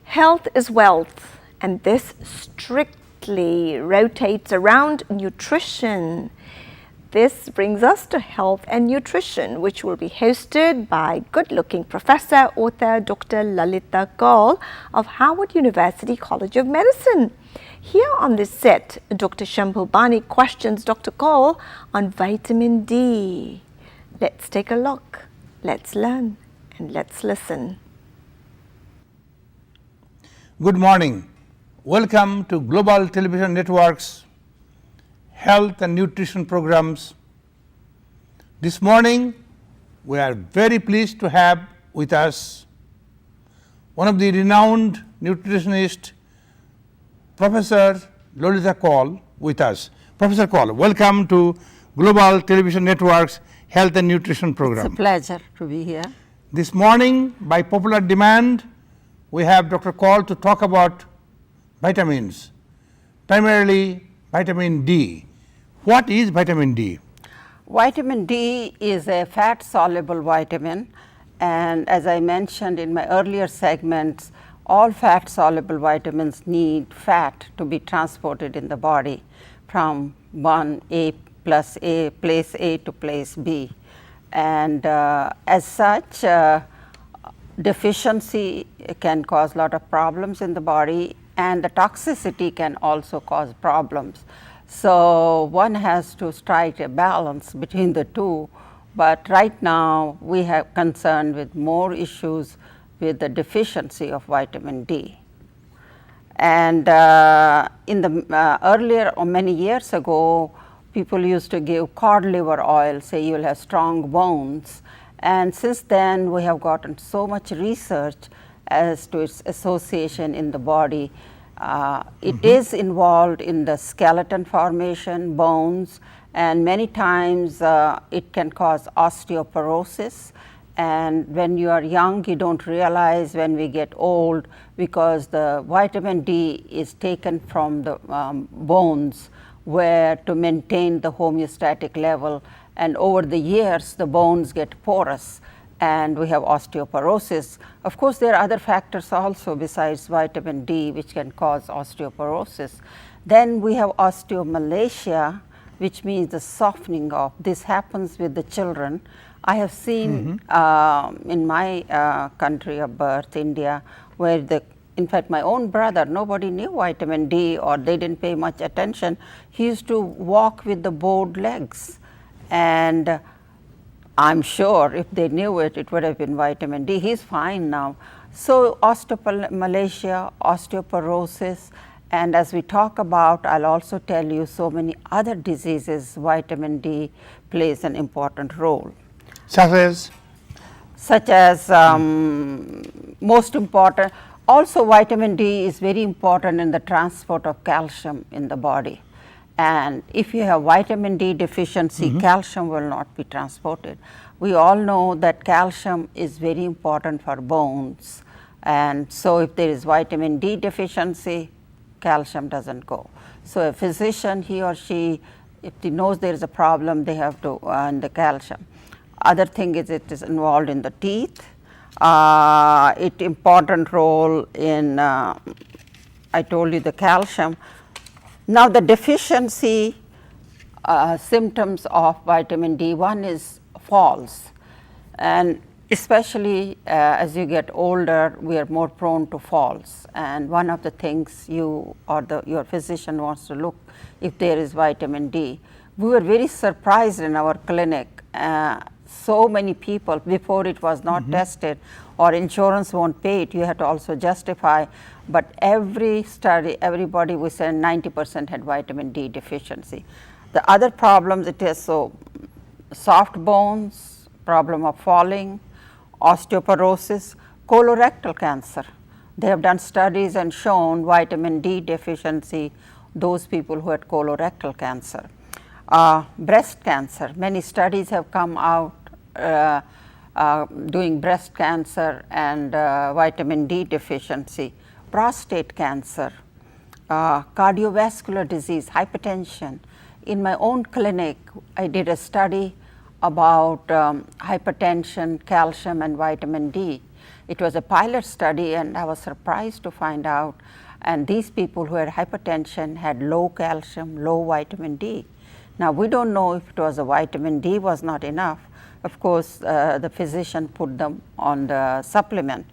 Health is wealth, and this strictly rotates around nutrition. This brings us to Health and Nutrition, which will be hosted by good-looking professor, author Dr. Lalita Kaul of Howard University College of Medicine. Here on this set, Dr. Shambhu Bani questions Dr. Kaul on vitamin D. Let's take a look, let's learn, and let's listen. Good morning. Welcome to Global Television Network's Health and Nutrition programs. This morning, we are very pleased to have with us one of the renowned nutritionists, Professor Lalita Kaul, with us. Professor Kaul, welcome to Global Television Network's Health and Nutrition program. It's a pleasure to be here. This morning, by popular demand, we have Dr. Kaul to talk about vitamins, primarily vitamin D. What is vitamin D? Vitamin D is a fat-soluble vitamin, and as I mentioned in my earlier segments, all fat-soluble vitamins need fat to be transported in the body from place A to place B. And as such, deficiency can cause a lot of problems in the body, and the toxicity can also cause problems. So one has to strike a balance between the two, but right now we have concern with more issues with the deficiency of vitamin D. And in the earlier or many years ago, people used to give cod liver oil, say you will have strong bones. And since then, we have gotten so much research as to its association in the body. It is involved in the skeleton formation, bones, and many times it can cause osteoporosis. And when you are young, you don't realize when we get old, because the vitamin D is taken from the bones where to maintain the homeostatic level. And over the years, the bones get porous and we have osteoporosis. Of course, there are other factors also besides vitamin D which can cause osteoporosis. Then we have osteomalacia, which means the softening of. This happens with the children. I have seen in my country of birth, India, where in fact, my own brother, nobody knew vitamin D or they didn't pay much attention. He used to walk with the bowed legs. And I'm sure if they knew it, it would have been vitamin D. He's fine now. So osteomalacia, osteoporosis, and as we talk about, I'll also tell you so many other diseases, vitamin D plays an important role. Such as most important, also vitamin D is very important in the transport of calcium in the body. And if you have vitamin D deficiency, calcium will not be transported. We all know that calcium is very important for bones. And so if there is vitamin D deficiency, calcium doesn't go. So a physician, he or she, if he knows there is a problem, they have to earn the calcium. Other thing is it is involved in the teeth. It important role in, I told you the calcium. Now, the deficiency symptoms of vitamin D, one is falls, and especially as you get older, we are more prone to falls. And one of the things you or your physician wants to look if there is vitamin D. We were very surprised in our clinic. So many people, before it was not tested or insurance won't pay it, you have to also justify. But every study, everybody we said 90% had vitamin D deficiency. The other problems, it is so soft bones, problem of falling, osteoporosis, colorectal cancer. They have done studies and shown vitamin D deficiency, those people who had colorectal cancer. Breast cancer, many studies have come out doing breast cancer and vitamin D deficiency. Prostate cancer, cardiovascular disease, hypertension. In my own clinic, I did a study about hypertension, calcium and vitamin D. It was a pilot study, and I was surprised to find out, and these people who had hypertension had low calcium, low vitamin D. Now, we do not know if it was a vitamin D was not enough. Of course, the physician put them on the supplement.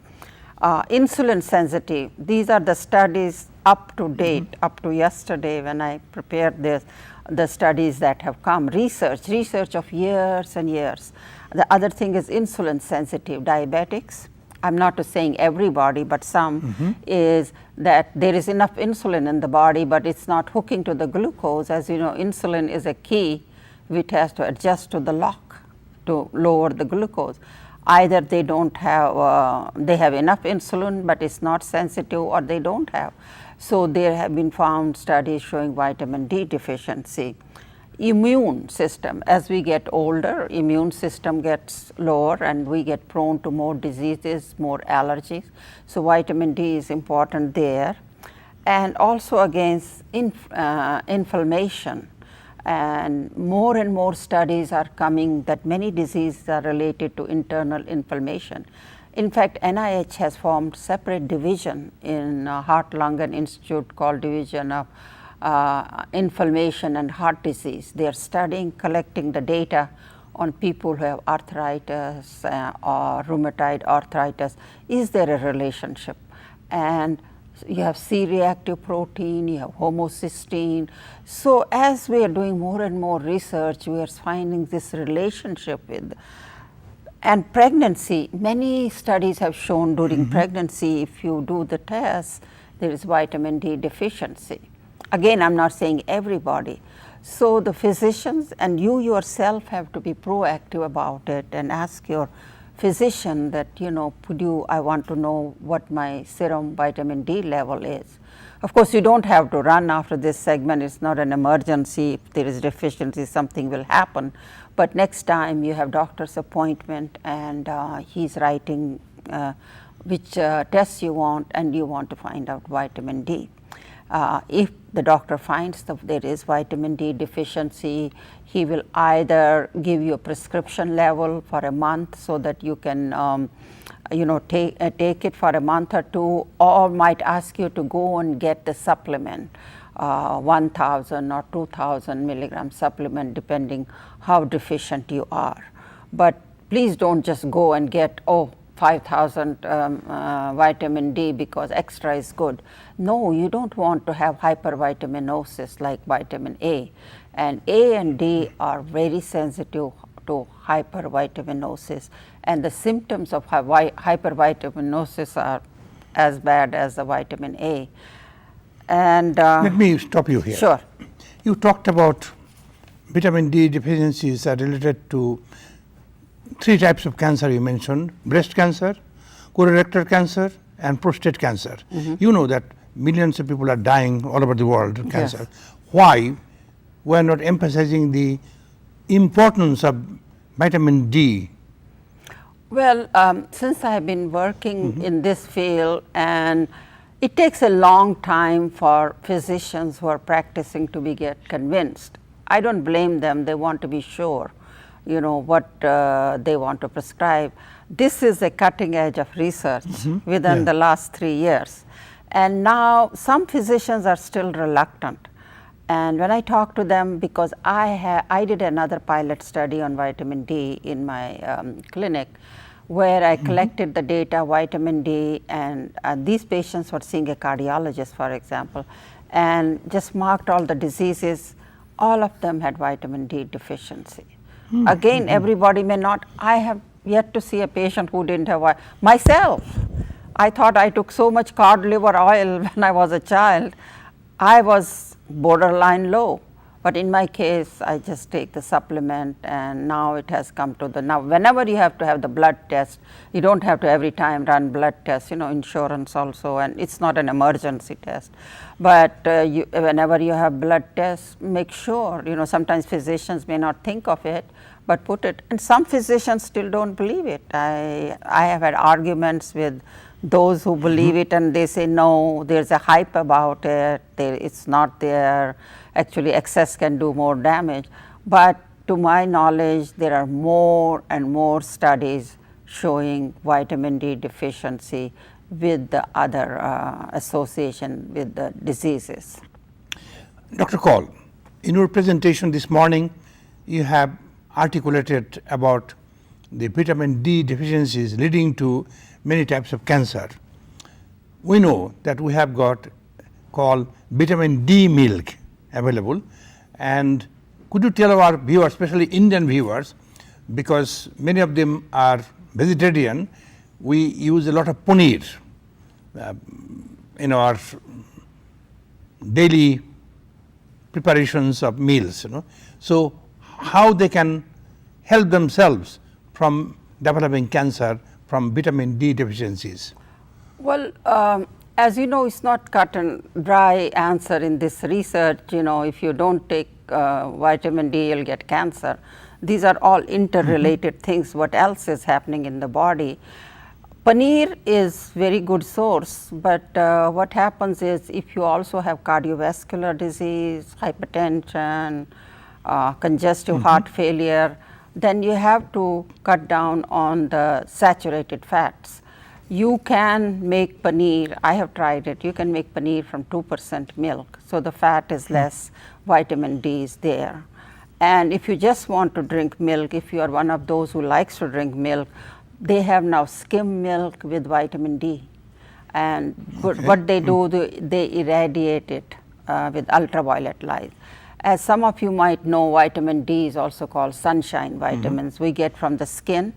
Insulin sensitive, these are the studies up to date, up to yesterday when I prepared this, the studies that have come, research of years and years. The other thing is insulin sensitive diabetics. I am not saying everybody, but some is that there is enough insulin in the body, but it is not hooking to the glucose. As you know, insulin is a key which has to adjust to the lock to lower the glucose. Either they don't have, they have enough insulin, but it's not sensitive, or they don't have. So, there have been found studies showing vitamin D deficiency. Immune system, as we get older, immune system gets lower and we get prone to more diseases, more allergies. So, vitamin D is important there, and also against inflammation. And more studies are coming that many diseases are related to internal inflammation. In fact, NIH has formed separate division in Heart Lung and Institute called Division of Inflammation and Heart Disease. They are studying, collecting the data on people who have arthritis or rheumatoid arthritis. Is there a relationship? And you have C-reactive protein, you have homocysteine. So, as we are doing more and more research, we are finding this relationship with. And pregnancy, many studies have shown during pregnancy, if you do the test, there is vitamin D deficiency. Again, I am not saying everybody. So, the physicians and you yourself have to be proactive about it and ask your physician that, I want to know what my serum vitamin D level is. Of course, you do not have to run after this segment, it is not an emergency. If there is deficiency, something will happen. But next time you have doctor's appointment and he is writing which tests you want, and you want to find out vitamin D. If the doctor finds that there is vitamin D deficiency, he will either give you a prescription level for a month so that you can take it for a month or two, or might ask you to go and get the supplement, 1000 or 2000 milligram supplement, depending how deficient you are. But please do not just go and get 5000 vitamin D because extra is good. No, you do not want to have hypervitaminosis like vitamin A, and A and D are very sensitive to hypervitaminosis, and the symptoms of hypervitaminosis are as bad as the vitamin A. And let me stop you here. Sure. You talked about vitamin D deficiencies are related to 3 types of cancer you mentioned: breast cancer, colorectal cancer, and prostate cancer. You know that millions of people are dying all over the world of cancer. Yes. Why we are not emphasizing the importance of vitamin D? Well, since I have been working in this field, and it takes a long time for physicians who are practicing to get convinced. I do not blame them, they want to be sure, what they want to prescribe. This is a cutting edge of research within the last 3 years. And now some physicians are still reluctant. And when I talk to them, because I did another pilot study on vitamin D in my clinic, where I collected the data, vitamin D, and these patients were seeing a cardiologist, for example, and just marked all the diseases. All of them had vitamin D deficiency. Again, everybody may not. I have yet to see a patient who didn't have myself. I thought I took so much cod liver oil when I was a child. I was borderline low, but in my case, I just take the supplement, and now it has come to now whenever you have to have the blood test, you do not have to every time run blood tests, insurance also, and it is not an emergency test. But whenever you have blood tests, make sure, sometimes physicians may not think of it, but put it, and some physicians still do not believe it. I have had arguments with those who believe it, and they say no, there is a hype about it, it is not there, actually excess can do more damage. But to my knowledge, there are more and more studies showing vitamin D deficiency with the other association with the diseases. Dr. Kaul, in your presentation this morning, you have articulated about the vitamin D deficiencies leading to many types of cancer. We know that we have got called vitamin D milk available, and could you tell our viewers, especially Indian viewers, because many of them are vegetarian, we use a lot of paneer in our daily preparations of meals, So how they can help themselves from developing cancer from vitamin D deficiencies? Well, as you know, it's not cut and dry answer in this research. If you don't take vitamin D, you'll get cancer. These are all interrelated things. What else is happening in the body? Paneer is very good source, but what happens is if you also have cardiovascular disease, hypertension, congestive heart failure, then you have to cut down on the saturated fats. You can make paneer, I have tried it, you can make paneer from 2% milk. So, the fat is less, vitamin D is there. And if you just want to drink milk, if you are one of those who likes to drink milk, they have now skim milk with vitamin D. And what they do, they irradiate it with ultraviolet light. As some of you might know, vitamin D is also called sunshine vitamins. We get from the skin.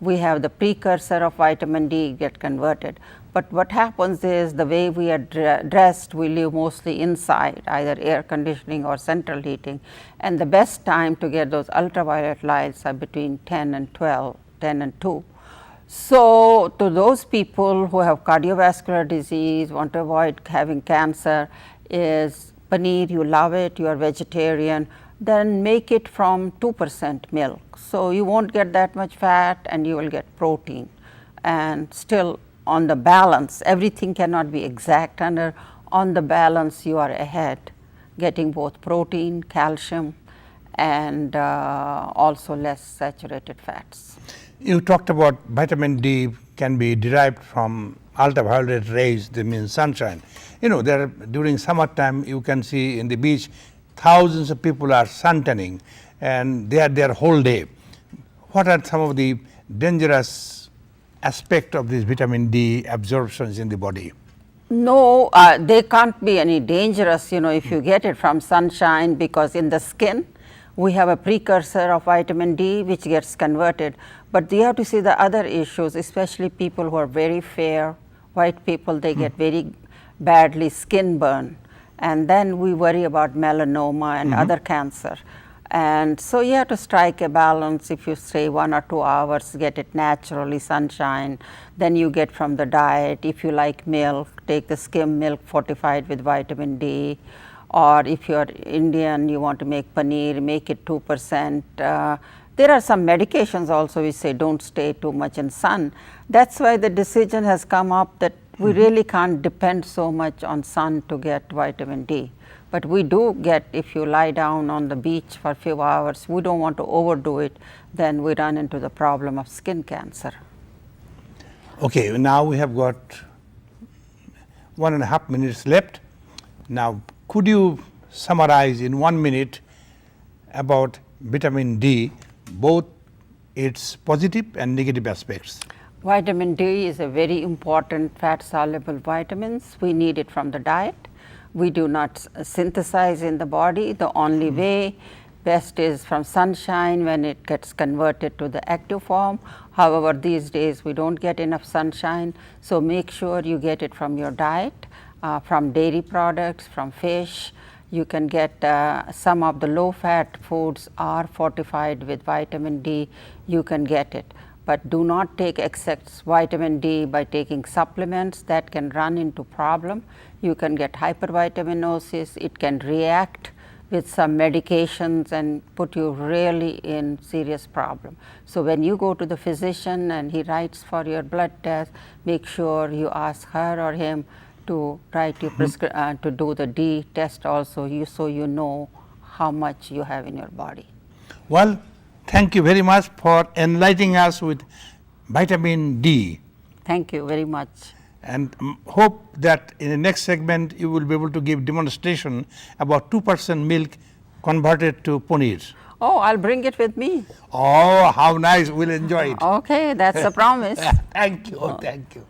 We have the precursor of vitamin D get converted. But what happens is the way we are dressed, we live mostly inside, either air conditioning or central heating. And the best time to get those ultraviolet lights are between 10 and 12, 10 and 2. So, to those people who have cardiovascular disease, want to avoid having cancer, is paneer, you love it, you are vegetarian, then make it from 2% milk. So, you won't get that much fat and you will get protein. And still on the balance, everything cannot be exact, and on the balance you are ahead, getting both protein, calcium, and also less saturated fats. You talked about vitamin D can be derived from ultraviolet rays, that means sunshine. There during summertime you can see in the beach thousands of people are suntanning and they are there whole day. What are some of the dangerous aspect of this vitamin D absorptions in the body? No, they can't be any dangerous, if you get it from sunshine, because in the skin we have a precursor of vitamin D which gets converted. But you have to see the other issues, especially people who are very fair, white people, they get very badly skin burn, and then we worry about melanoma and other cancer. And so you have to strike a balance. If you stay 1 or 2 hours, get it naturally, sunshine, then you get from the diet. If you like milk, take the skim milk fortified with vitamin D. Or if you are Indian, you want to make paneer, make it 2%. There are some medications also which say don't stay too much in sun. That's why the decision has come up that we really can't depend so much on sun to get vitamin D. But we do get, if you lie down on the beach for a few hours, we don't want to overdo it, then we run into the problem of skin cancer. Okay, now we have got 1.5 minutes left. Now, could you summarize in 1 minute about vitamin D, both its positive and negative aspects? Vitamin D is a very important fat soluble vitamins. We need it from the diet. We do not synthesize in the body. The only way best is from sunshine when it gets converted to the active form. However, these days we don't get enough sunshine, so make sure you get it from your diet, from dairy products, from fish. You can get some of the low fat foods are fortified with vitamin D, you can get it. But do not take excess vitamin D by taking supplements, that can run into problem. You can get hypervitaminosis, it can react with some medications and put you really in serious problem. So, when you go to the physician and he writes for your blood test, make sure you ask her or him to write you to do the D test also, so you know how much you have in your body. Well, thank you very much for enlightening us with vitamin D. Thank you very much. And hope that in the next segment you will be able to give demonstration about 2% milk converted to paneer. Oh, I'll bring it with me. Oh, how nice, we'll enjoy it. Okay, that's a promise. Thank you, thank you.